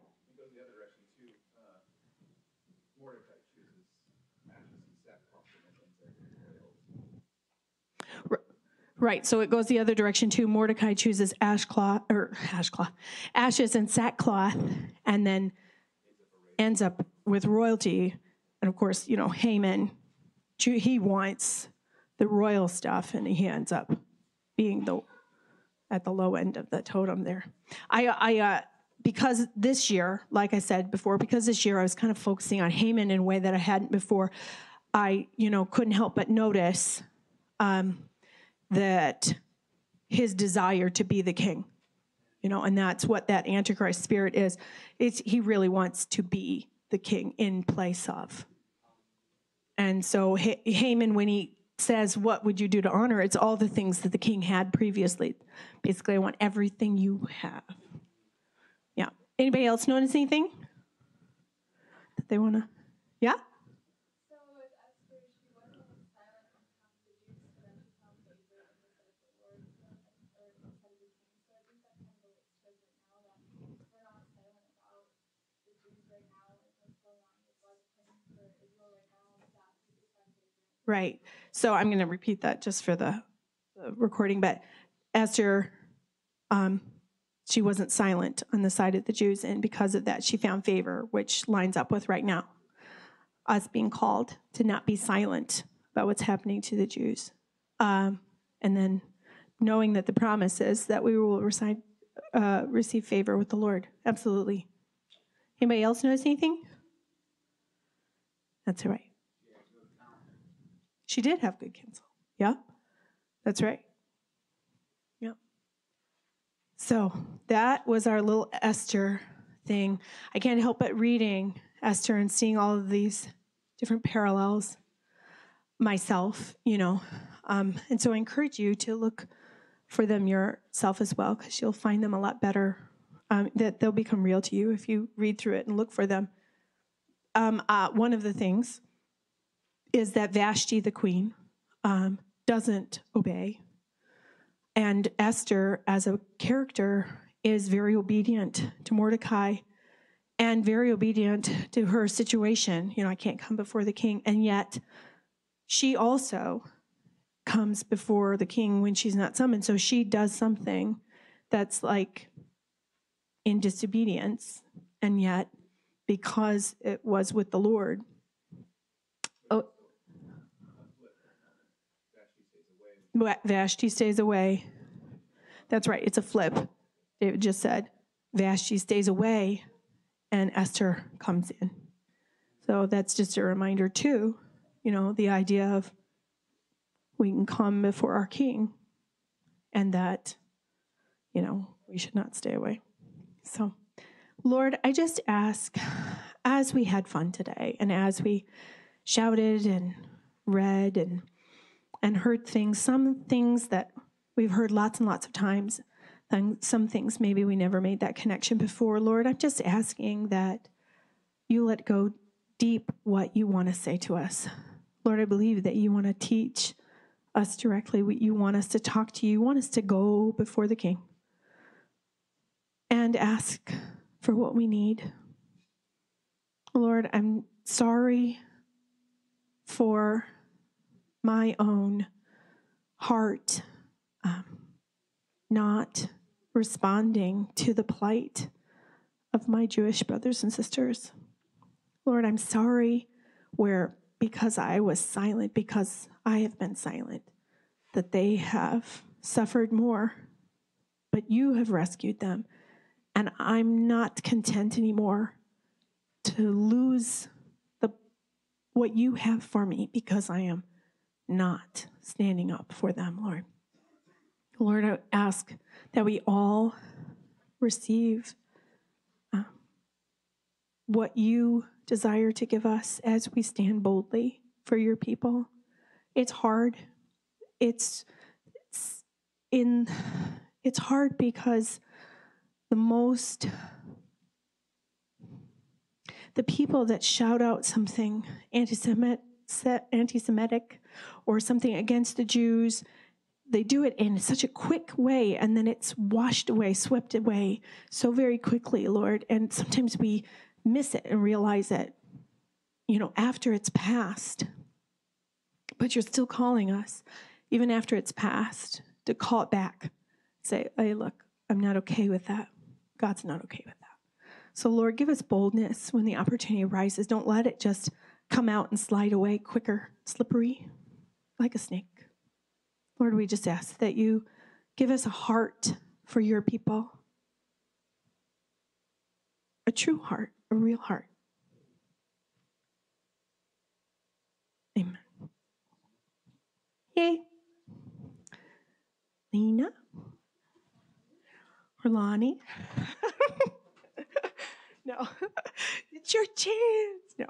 Right, so it goes the other direction too. Mordecai chooses ashes and sackcloth, and then ends up with royalty. And of course, Haman, he wants the royal stuff, and he ends up being at the low end of the totem there. Because this year, like I said before, because this year I was kind of focusing on Haman in a way that I hadn't before, I couldn't help but notice that his desire to be the king, and that's what that Antichrist spirit is. He really wants to be the king in place of. And so Haman, when he says, what would you do to honor? It's all the things that the king had previously. Basically, I want everything you have. Yeah. Anybody else notice anything that they want to? Yeah? Right. So I'm going to repeat that just for the recording. But Esther, she wasn't silent on the side of the Jews, and because of that, she found favor, which lines up with right now. us being called to not be silent about what's happening to the Jews. And then knowing that the promise is that we will receive favor with the Lord. Absolutely. Anybody else notice anything? That's right. She did have good counsel. Yeah, that's right. Yeah. So that was our little Esther thing. I can't help but reading Esther and seeing all of these different parallels myself, and so I encourage you to look for them yourself as well, because you'll find them a lot better, that they'll become real to you if you read through it and look for them. One of the things is that Vashti, the queen, doesn't obey. And Esther, as a character, is very obedient to Mordecai and very obedient to her situation. I can't come before the king. And yet she also comes before the king when she's not summoned. So she does something that's like in disobedience. And yet, because it was with the Lord. Vashti stays away. That's right. It's a flip. David just said Vashti stays away and Esther comes in. So that's just a reminder too, the idea of we can come before our king and that, we should not stay away. So, Lord, I just ask, as we had fun today and as we shouted and read and heard things, some things that we've heard lots and lots of times, and some things maybe we never made that connection before. Lord, I'm just asking that you let go deep what you want to say to us. Lord, I believe that you want to teach us directly. You want us to talk to you. You want us to go before the king and ask for what we need. Lord, I'm sorry for my own heart not responding to the plight of my Jewish brothers and sisters. Lord, I'm sorry because I was silent, because I have been silent, that they have suffered more, but you have rescued them. And I'm not content anymore to lose what you have for me because I am not standing up for them, Lord. Lord, I ask that we all receive what you desire to give us as we stand boldly for your people. It's hard. It's hard because the people that shout out something anti-Semitic or something against the Jews, they do it in such a quick way, and then it's washed away, swept away so very quickly, Lord. And sometimes we miss it and realize it, after it's passed. But you're still calling us, even after it's passed, to call it back. Say, hey, look, I'm not okay with that. God's not okay with that. So, Lord, give us boldness when the opportunity arises. Don't let it just come out and slide away quicker, slippery, like a snake. Lord, we just ask that you give us a heart for your people, a true heart, a real heart. Amen. Yay. Lena or Lonnie? No, it's your chance. No.